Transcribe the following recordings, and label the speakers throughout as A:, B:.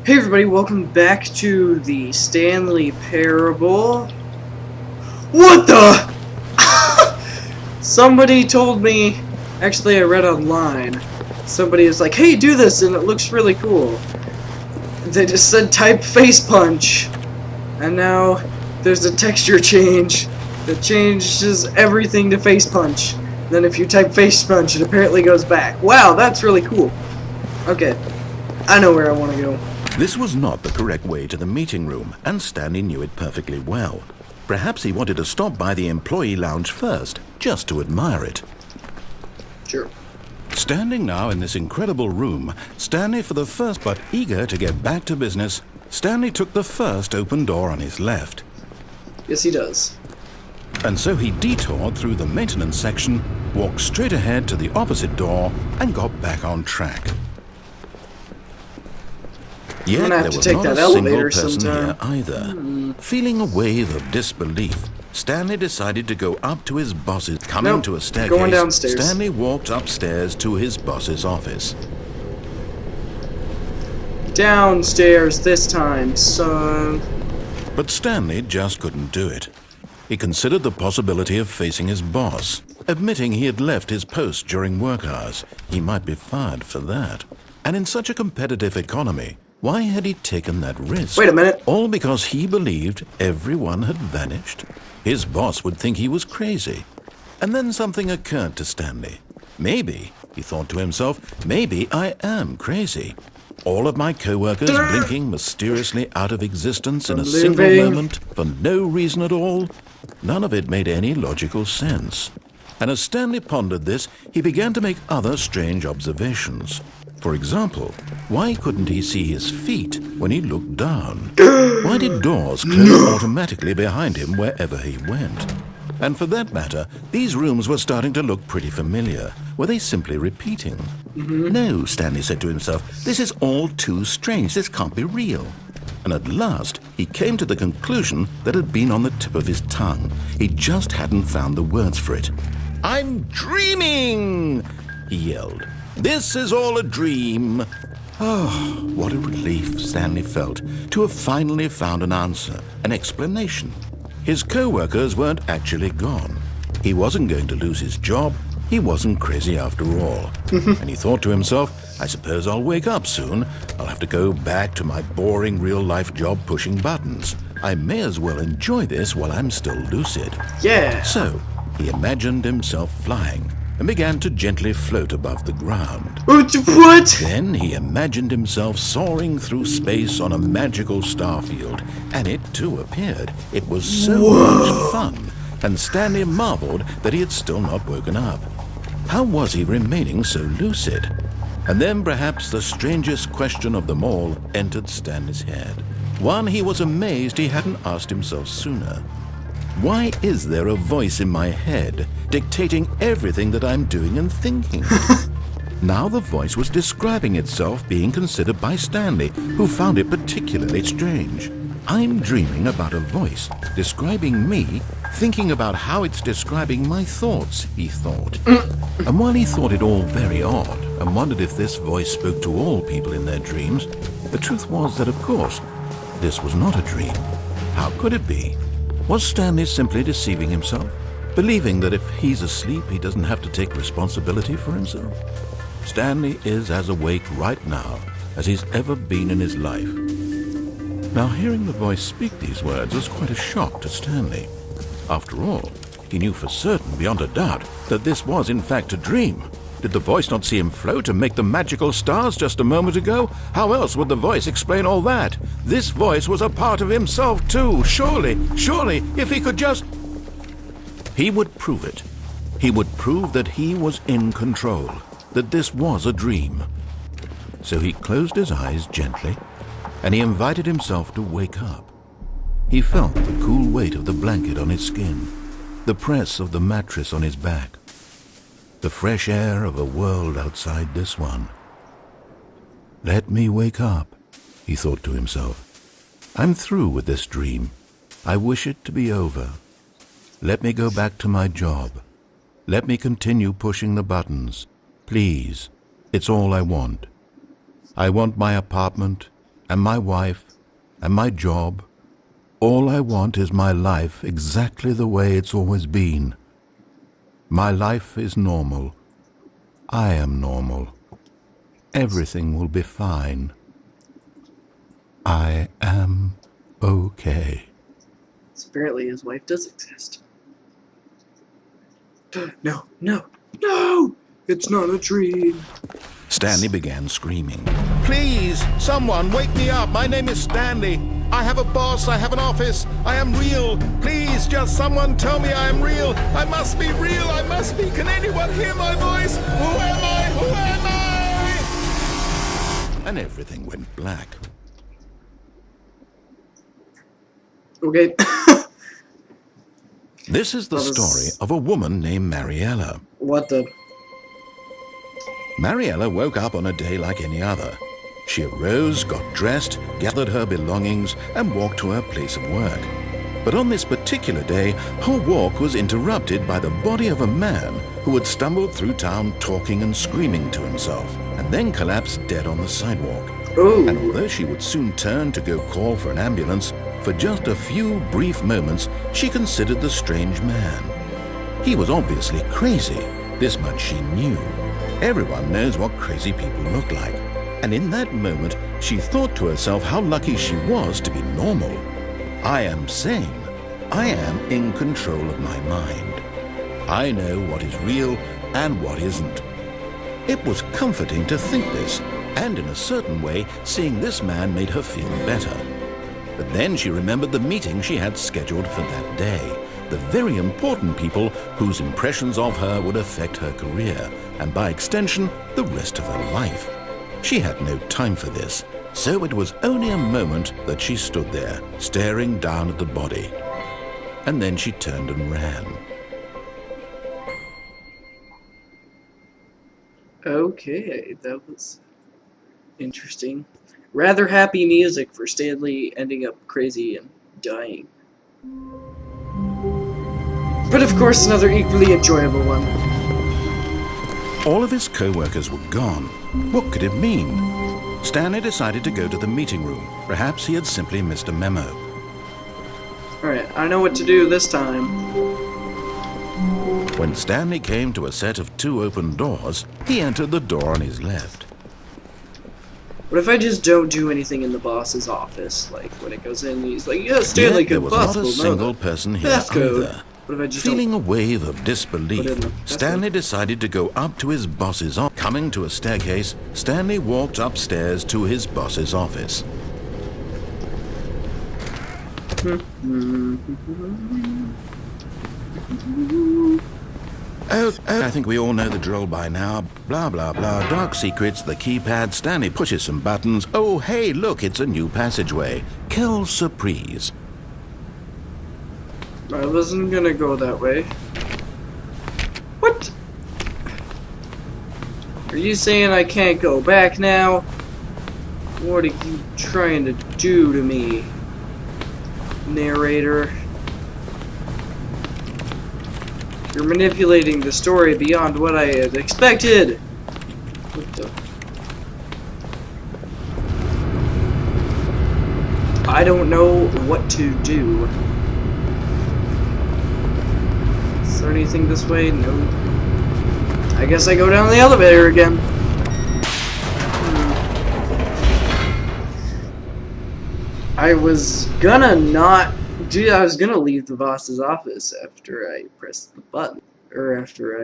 A: Hey everybody, welcome back to the Stanley parable. What the? Somebody told me, actually I read online, somebody is like, hey, do this and it looks really cool. They just said type face punch. And now there's a texture change that changes everything to face punch. Then if you type face punch, it apparently goes back. Wow, that's really cool. Okay, I know where I want to go.
B: This was not the correct way to the meeting room, and Stanley knew it perfectly well. Perhaps he wanted to stop by the employee lounge first, just to admire it.
A: Sure.
B: Standing now in this incredible room, Stanley for the first but eager to get back to business, Stanley took the first open door on his left.
A: Yes, he does.
B: And so he detoured through the maintenance section, walked straight ahead to the opposite door, and got back on track. Yet there was not a single person here either. Feeling a wave of disbelief, Stanley decided to go up to his boss's. Coming to a staircase,
A: going downstairs.
B: Stanley walked upstairs to his boss's office.
A: Downstairs this time, son.
B: But Stanley just couldn't do it. He considered the possibility of facing his boss, admitting he had left his post during work hours. He might be fired for that. And in such a competitive economy, why had he taken that risk?
A: Wait a minute.
B: All because he believed everyone had vanished? His boss would think he was crazy. And then something occurred to Stanley. Maybe, he thought to himself, maybe I am crazy. All of my co-workers blinking mysteriously out of existence in a single moment for no reason at all. None of it made any logical sense. And as Stanley pondered this, he began to make other strange observations. For example, why couldn't he see his feet when he looked down? Why did doors close automatically behind him wherever he went? And for that matter, these rooms were starting to look pretty familiar. Were they simply repeating? No, Stanley said to himself, this is all too strange. This can't be real. And at last, he came to the conclusion that had been on the tip of his tongue. He just hadn't found the words for it. I'm dreaming, he yelled. This is all a dream. Oh, what a relief Stanley felt to have finally found an answer, an explanation. His co-workers weren't actually gone. He wasn't going to lose his job. He wasn't crazy after all. And he thought to himself, I suppose I'll wake up soon. I'll have to go back to my boring real-life job pushing buttons. I may as well enjoy this while I'm still lucid.
A: Yeah.
B: So, he imagined himself flying and began to gently float above the ground.
A: What?
B: Then he imagined himself soaring through space on a magical starfield, and it too appeared. It was so much fun, and Stanley marveled that he had still not woken up. How was he remaining so lucid? And then perhaps the strangest question of them all entered Stanley's head. One he was amazed he hadn't asked himself sooner. Why is there a voice in my head dictating everything that I'm doing and thinking? Now the voice was describing itself being considered by Stanley, who found it particularly strange. I'm dreaming about a voice describing me, thinking about how it's describing my thoughts, he thought. And while he thought it all very odd and wondered if this voice spoke to all people in their dreams, the truth was that, of course, this was not a dream. How could it be? Was Stanley simply deceiving himself, believing that if he's asleep, he doesn't have to take responsibility for himself? Stanley is as awake right now as he's ever been in his life. Now, hearing the voice speak these words was quite a shock to Stanley. After all, he knew for certain, beyond a doubt, that this was in fact a dream. Did the voice not see him float and make the magical stars just a moment ago? How else would the voice explain all that? This voice was a part of himself too. Surely, if he could just... He would prove it. He would prove that he was in control, that this was a dream. So he closed his eyes gently, and he invited himself to wake up. He felt the cool weight of the blanket on his skin, the press of the mattress on his back, the fresh air of a world outside this one. Let me wake up, he thought to himself. I'm through with this dream. I wish it to be over. Let me go back to my job. Let me continue pushing the buttons. Please, it's all I want. I want my apartment and my wife and my job. All I want is my life exactly the way it's always been. My life is normal. I am normal. Everything will be fine. I am okay.
A: So apparently his wife does exist. No, no, no! It's not a dream.
B: Stanley began screaming. Please, someone, wake me up. My name is Stanley. I have a boss. I have an office. I am real. Please, just someone tell me I am real. I must be real. I must be. Can anyone hear my voice? Who am I? Who am I? And everything went black.
A: Okay.
B: This is the story of a woman named Mariella.
A: What the?
B: Mariella woke up on a day like any other. She arose, got dressed, gathered her belongings, and walked to her place of work. But on this particular day, her walk was interrupted by the body of a man who had stumbled through town talking and screaming to himself, and then collapsed dead on the sidewalk.
A: Ooh.
B: And although she would soon turn to go call for an ambulance, for just a few brief moments, she considered the strange man. He was obviously crazy. This much she knew. Everyone knows what crazy people look like. And in that moment, she thought to herself how lucky she was to be normal. I am sane. I am in control of my mind. I know what is real and what isn't. It was comforting to think this, and in a certain way, seeing this man made her feel better. But then she remembered the meeting she had scheduled for that day, the very important people whose impressions of her would affect her career, and by extension, the rest of her life. She had no time for this, so it was only a moment that she stood there, staring down at the body. And then she turned and ran.
A: Okay, that was interesting. Rather happy music for Stanley ending up crazy and dying. But of course, another equally enjoyable one.
B: All of his co-workers were gone. What could it mean? Stanley decided to go to the meeting room. Perhaps he had simply missed a memo.
A: Alright, I know what to do this time.
B: When Stanley came to a set of 2 open doors, he entered the door on his left.
A: What if I just don't do anything in the boss's office? Like, when it goes in, he's like, yeah, Stanley,
B: Yet there
A: good
B: was
A: possible.
B: not a single person here either.
A: What if I just
B: Feeling a wave of disbelief, Stanley decided to go up to his boss's office. Coming to a staircase, Stanley walked upstairs to his boss's office. Oh, I think we all know the drill by now. Blah, blah, blah. Dark secrets, the keypad. Stanley pushes some buttons. Oh, hey, look, it's a new passageway. Quelle surprise.
A: I wasn't gonna go that way. What? Are you saying I can't go back now? What are you trying to do to me, narrator? You're manipulating the story beyond what I had expected. What the? I don't know what to do. Is there anything this way? No. I guess I go down the elevator again. I was gonna not... Dude, I was gonna leave the boss's office after I pressed the button. Or after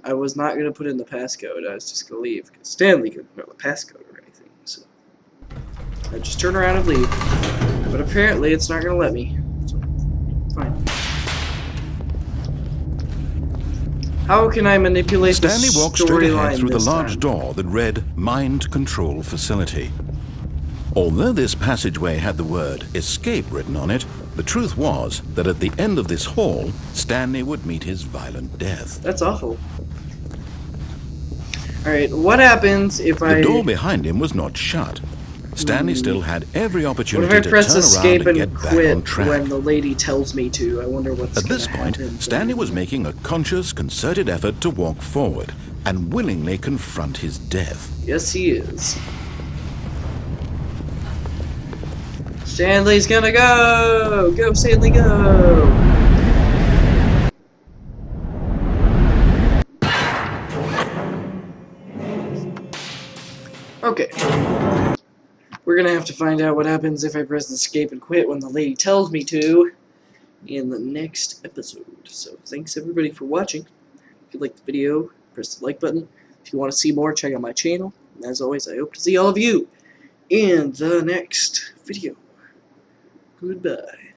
A: I was not gonna put in the passcode. I was just gonna leave. Because Stanley couldn't know the passcode or anything, so... I just turn around and leave. But apparently it's not gonna let me. So, fine. How can I manipulate the storyline?
B: Stanley walked straight ahead through the large door that read Mind Control Facility. Although this passageway had the word escape written on it, the truth was that at the end of this hall, Stanley would meet his violent death.
A: That's awful. Alright, what happens if
B: The door behind him was not shut. Stanley still had every opportunity
A: to
B: turn
A: escape
B: around and get back on track.
A: When the lady tells me to? I wonder what's
B: At this point, Stanley was making a conscious, concerted effort to walk forward and willingly confront his death.
A: Yes, he is. Stanley's gonna go! Go, Stanley, go! Okay. We're gonna have to find out what happens if I press escape and quit when the lady tells me to in the next episode. So thanks everybody for watching. If you liked the video, press the like button. If you want to see more, check out my channel. And as always, I hope to see all of you in the next video. Goodbye.